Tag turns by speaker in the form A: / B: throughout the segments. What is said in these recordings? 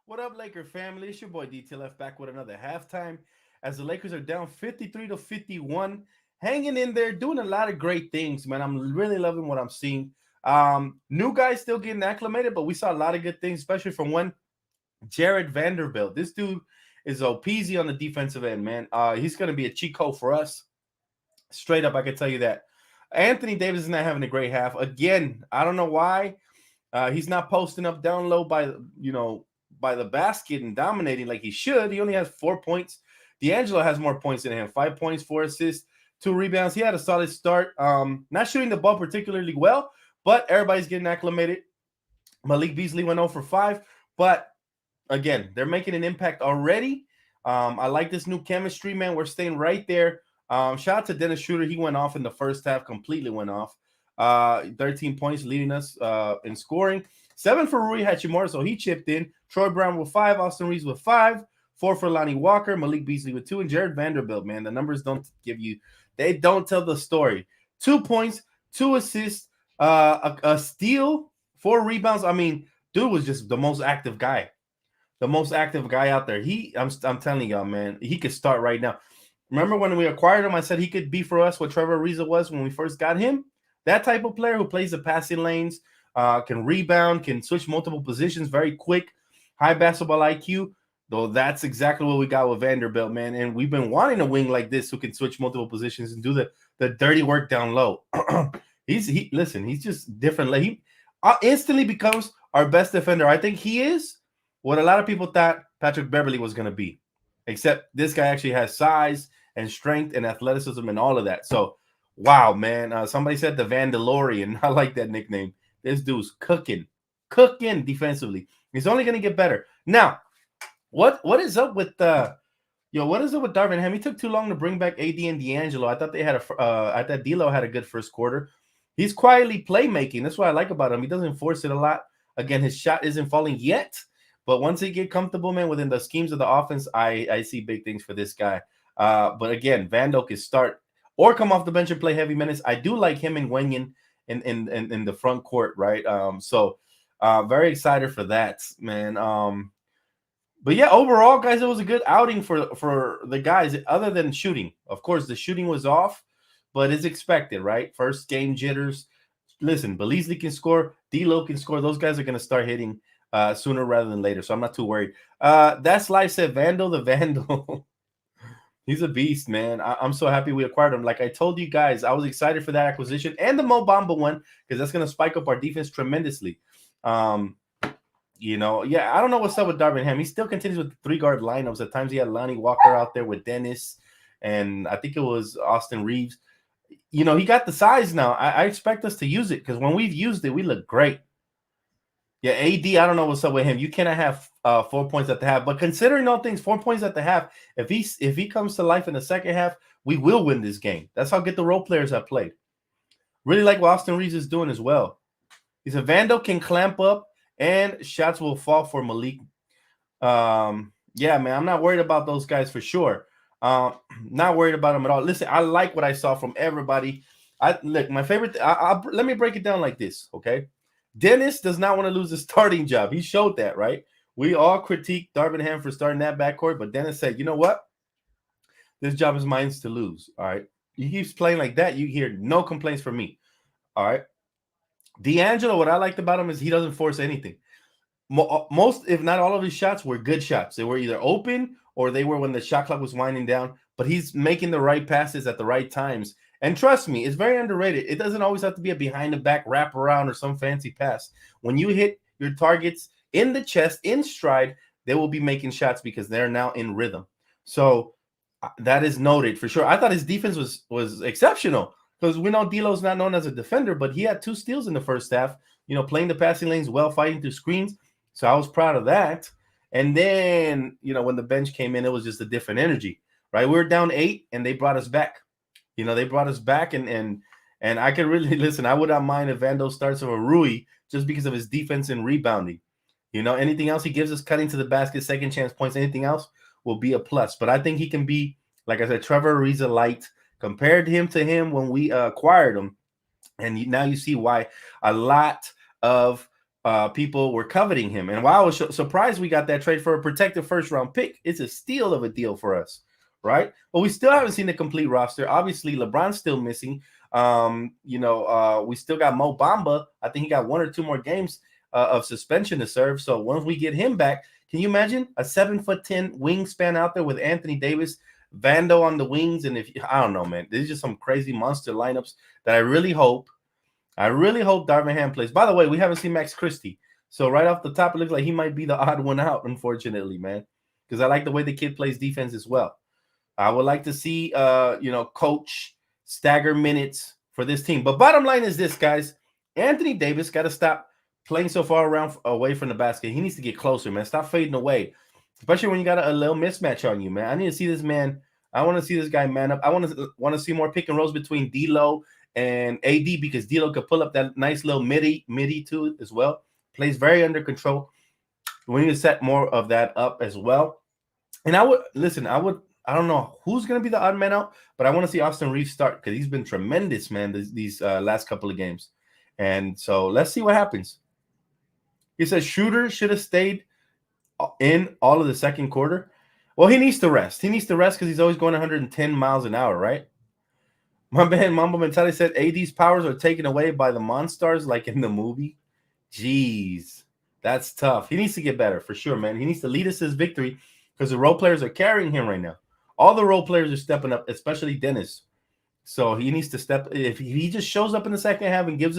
A: What up, Laker family? It's your boy DTLF back with another halftime as the Lakers are down 53 to 51, hanging in there, doing a lot of great things, man. I'm really loving what I'm seeing. New guys still getting acclimated, but we saw a lot of good things, especially from one Jared Vanderbilt. This dude is OPZ on the defensive end, man. He's going to be a cheat code for us. Straight up, I can tell you that. Anthony Davis is not having a great half. Again, I don't know why. He's not posting up down low by the basket and dominating like he should. He only has 4 points. D'Angelo has more points than him. 5 points, 4 assists, 2 rebounds. He had a solid start. Not shooting the ball particularly well, but everybody's getting acclimated. Malik Beasley went 0 for 5, but again, they're making an impact already. I like this new chemistry, man. We're staying right there. Shout out to Dennis Schroeder. He went off in the first half, completely went off. 13 points, leading us in scoring. 7 for Rui Hachimura, so he chipped in. Troy Brown with 5, Austin Reeves with 5, 4 for Lonnie Walker, Malik Beasley with 2, and Jared Vanderbilt, man. The numbers they don't tell the story. 2 points, 2 assists, a steal, 4 rebounds. I mean, dude was just the most active guy. The most active guy out there. I'm telling y'all, man, he could start right now. Remember when we acquired him, I said he could be for us what Trevor Ariza was when we first got him? That type of player who plays the passing lanes, can rebound, can switch multiple positions very quick, high basketball IQ. Though that's exactly what we got with Vanderbilt, man. And we've been wanting a wing like this who can switch multiple positions and do the dirty work down low. He's just different. He instantly becomes our best defender. I think he is what a lot of people thought Patrick Beverly was going to be, except this guy actually has size and strength and athleticism and all of that. So, wow, man. Somebody said the Vandalorian. I like that nickname. This dude's cooking defensively. He's only going to get better. Now, what is up with what is up with Darvin Ham? He took too long to bring back AD and D'Angelo. I thought I thought D'Lo had a good first quarter. He's quietly playmaking. That's what I like about him. He doesn't force it a lot. Again, his shot isn't falling yet. But once he get comfortable, man, within the schemes of the offense, I see big things for this guy. But again, Vando can start or come off the bench and play heavy minutes. I do like him and Wenyan in the front court, right? So very excited for that, man. But yeah, overall, guys, it was a good outing for the guys, other than shooting. Of course, the shooting was off, but it's expected, right? First game jitters. Listen, Beasley can score, D'Lo can score. Those guys are going to start hitting sooner rather than later, so I'm not too worried. That's life said Vandal the Vandal. He's a beast, man. I'm so happy we acquired him. Like I told you guys, I was excited for that acquisition and the Mo Bamba one because that's going to spike up our defense tremendously. I don't know what's up with Darvin Ham. He still continues with the 3-guard lineups. At times he had Lonnie Walker out there with Dennis, and I think it was Austin Reeves. He got the size now. I expect us to use it because when we've used it, we look great. Yeah, AD, I don't know what's up with him. You cannot have 4 points at the half. But considering all things, 4 points at the half, if he comes to life in the second half, we will win this game. That's how good the role players have played. Really like what Austin Reeves is doing as well. He's a Vando, can clamp up, and shots will fall for Malik. Yeah, man, I'm not worried about those guys for sure. Not worried about them at all. Listen, I like what I saw from everybody. My favorite. Let me break it down like this, okay? Dennis does not want to lose his starting job. He showed that, right? We all critique Darvin Ham for starting that backcourt, but Dennis said, you know what? This job is mine to lose, all right? He keeps playing like that. You hear no complaints from me, all right? D'Angelo, what I liked about him is he doesn't force anything. Most, if not all of his shots were good shots. They were either open or they were when the shot clock was winding down, but he's making the right passes at the right times. And trust me, it's very underrated. It doesn't always have to be a behind-the-back wraparound or some fancy pass. When you hit your targets in the chest, in stride, they will be making shots because they're now in rhythm. So that is noted for sure. I thought his defense was exceptional because we know D'Lo's not known as a defender, but he had 2 steals in the first half, playing the passing lanes well, fighting through screens. So I was proud of that. And then, when the bench came in, it was just a different energy, right? We were down 8, and they brought us back. They brought us back, and I could really listen. I would not mind if Vando starts over Rui just because of his defense and rebounding. Anything else he gives us, cutting to the basket, second chance points, anything else will be a plus. But I think he can be, like I said, Trevor Ariza light. Compared him to him when we acquired him, and now you see why a lot of people were coveting him. And while I was surprised we got that trade for a protected first round pick, it's a steal of a deal for us, right? But we still haven't seen the complete roster. Obviously, LeBron's still missing. We still got Mo Bamba. I think he got 1 or 2 more games of suspension to serve. So once we get him back, can you imagine a 7'10" wingspan out there with Anthony Davis, Vando on the wings? And if I don't know, man, these are just some crazy monster lineups that I really hope Darvin Ham plays. By the way, we haven't seen Max Christie. So right off the top, it looks like he might be the odd one out, unfortunately, man. Because I like the way the kid plays defense as well. I would like to see coach stagger minutes for this team. But bottom line is this, guys. Anthony Davis got to stop playing so far around away from the basket. He needs to get closer, man. Stop fading away. Especially when you got a little mismatch on you, man. I need to see this man. I want to see this guy man up. I want to see more pick and rolls between D'Lo and AD, because D'Lo could pull up that nice little midi too as well. Plays very under control. We need to set more of that up as well. And I don't know who's going to be the odd man out, but I want to see Austin Reeves start because he's been tremendous, man, these last couple of games. And so let's see what happens. He says Shooter should have stayed in all of the second quarter. Well, he needs to rest. He needs to rest because he's always going 110 miles an hour, right? My man Mambo Mentality said AD's powers are taken away by the Monstars like in the movie. Jeez, that's tough. He needs to get better for sure, man. He needs to lead us to his victory because the role players are carrying him right now. All the role players are stepping up, especially Dennis. So he needs to step. If he just shows up in the second half and get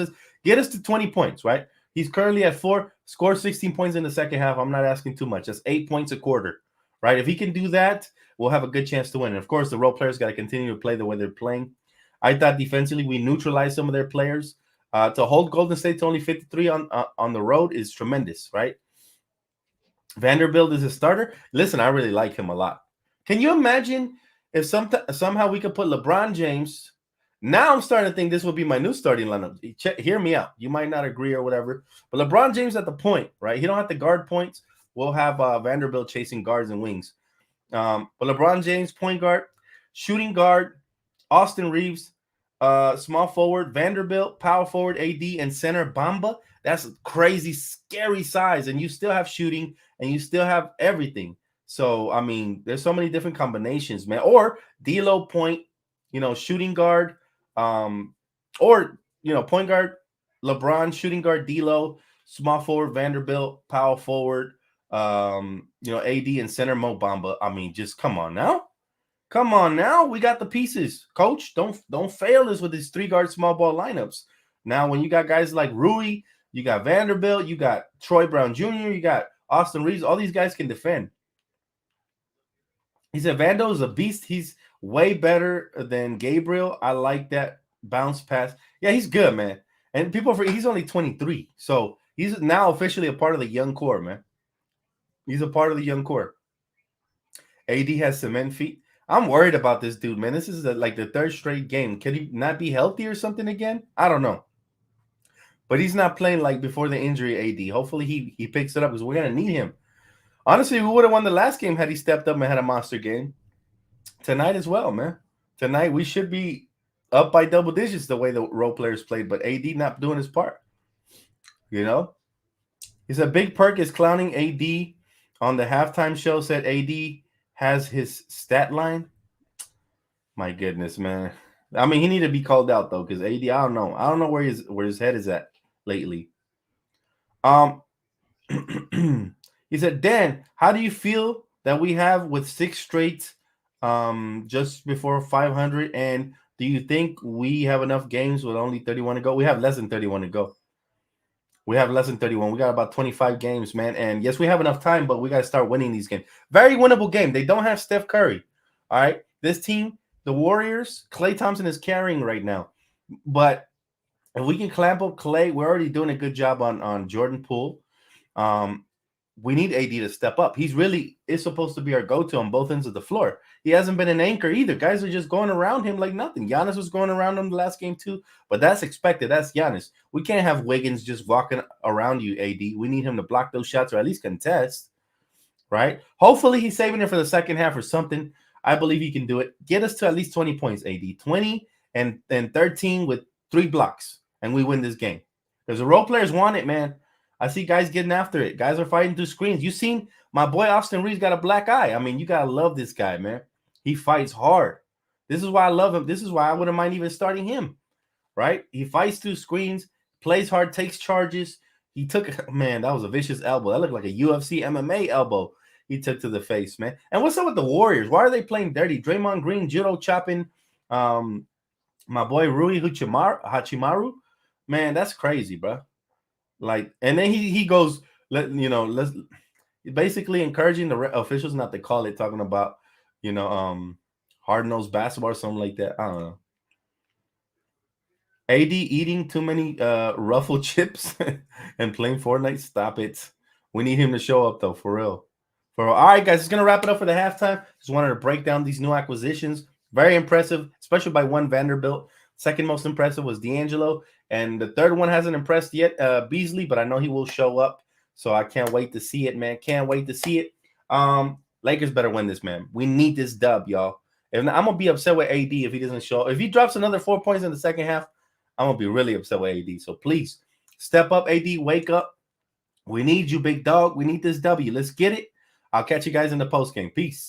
A: us to 20 points, right? He's currently at 4, scored 16 points in the second half. I'm not asking too much. That's 8 points a quarter, right? If he can do that, we'll have a good chance to win. And of course, the role players got to continue to play the way they're playing. I thought defensively we neutralized some of their players. To hold Golden State to only 53 on the road is tremendous, right? Vanderbilt is a starter. Listen, I really like him a lot. Can you imagine if somehow we could put LeBron James? Now I'm starting to think this will be my new starting lineup. Hear me out. You might not agree or whatever, but LeBron James at the point, right? He don't have to guard points. We'll have Vanderbilt chasing guards and wings. But LeBron James, point guard, shooting guard, Austin Reeves, small forward, Vanderbilt, power forward, AD, and center Bamba. That's crazy, scary size. And you still have shooting and you still have everything. So, I mean, there's so many different combinations, man. Or D'Lo point, shooting guard, or, point guard, LeBron, shooting guard, D'Lo, small forward, Vanderbilt, power forward, AD and center Mo Bamba. I mean, just come on now. Come on now. We got the pieces. Coach, don't fail us with these 3-guard small ball lineups. Now, when you got guys like Rui, you got Vanderbilt, you got Troy Brown Jr., you got Austin Reeves, all these guys can defend. He said Vando is a beast. He's way better than Gabriel. I like that bounce pass. Yeah, he's good, man. And he's only 23. So he's now officially a part of the young core, man. He's a part of the young core. AD has cement feet. I'm worried about this dude, man. This is like the 3rd straight game. Can he not be healthy or something again? I don't know. But he's not playing like before the injury, AD. Hopefully he picks it up because we're going to need him. Honestly, we would have won the last game had he stepped up and had a monster game. Tonight as well, man. Tonight we should be up by double digits the way the role players played, but AD not doing his part. He said Big Perk is clowning AD on the halftime show, said AD has his stat line. My goodness, man. I mean, he need to be called out though, because AD, I don't know where his head is at lately. He said, Dan, how do you feel that we have with 6 straight just before 500? And do you think we have enough games with only 31 to go? We have less than 31 to go. We have less than 31. We got about 25 games, man. And yes, we have enough time, but we got to start winning these games. Very winnable game. They don't have Steph Curry. All right. This team, the Warriors, Klay Thompson is carrying right now. But if we can clamp up Klay, we're already doing a good job on Jordan Poole. We need AD to step up. He's really is supposed to be our go-to on both ends of the floor. He hasn't been an anchor either. Guys are just going around him like nothing. Giannis was going around him the last game too, but that's expected. That's Giannis. We can't have Wiggins just walking around you, AD. We need him to block those shots or at least contest, right? Hopefully he's saving it for the second half or something. I believe he can do it. Get us to at least 20 points, AD. 20 and 13 with 3 blocks, and we win this game. Because the role players want it, man. I see guys getting after it. Guys are fighting through screens. You seen my boy Austin Reeves got a black eye. I mean, you gotta love this guy, man. He fights hard. This is why I love him. This is why I wouldn't mind even starting him. Right? He fights through screens, plays hard, takes charges. He took man, that was a vicious elbow. That looked like a UFC MMA elbow he took to the face, man. And what's up with the Warriors? Why are they playing dirty? Draymond Green judo chopping my boy Rui Hachimaru. Man, that's crazy, bro. Like, and then he goes, let's basically encouraging the officials not to call it, talking about hard nosed basketball or something like that. I don't know. AD eating too many ruffled chips and playing Fortnite. Stop it. We need him to show up though, for real. All right, guys, it's gonna wrap it up for the halftime. Just wanted to break down these new acquisitions. Very impressive, especially by one Vanderbilt. Second most impressive was D'Angelo, and the third one hasn't impressed yet, Beasley, but I know he will show up. So I can't wait to see it, man. Can't wait to see it. Lakers better win this, man. We need this dub, y'all. If not, I'm gonna be upset with AD if he doesn't show up. If he drops another 4 points in the second half, I'm gonna be really upset with AD. So please step up, AD. Wake up. We need you, big dog. We need this W. Let's get it. I'll catch you guys in the post game. Peace.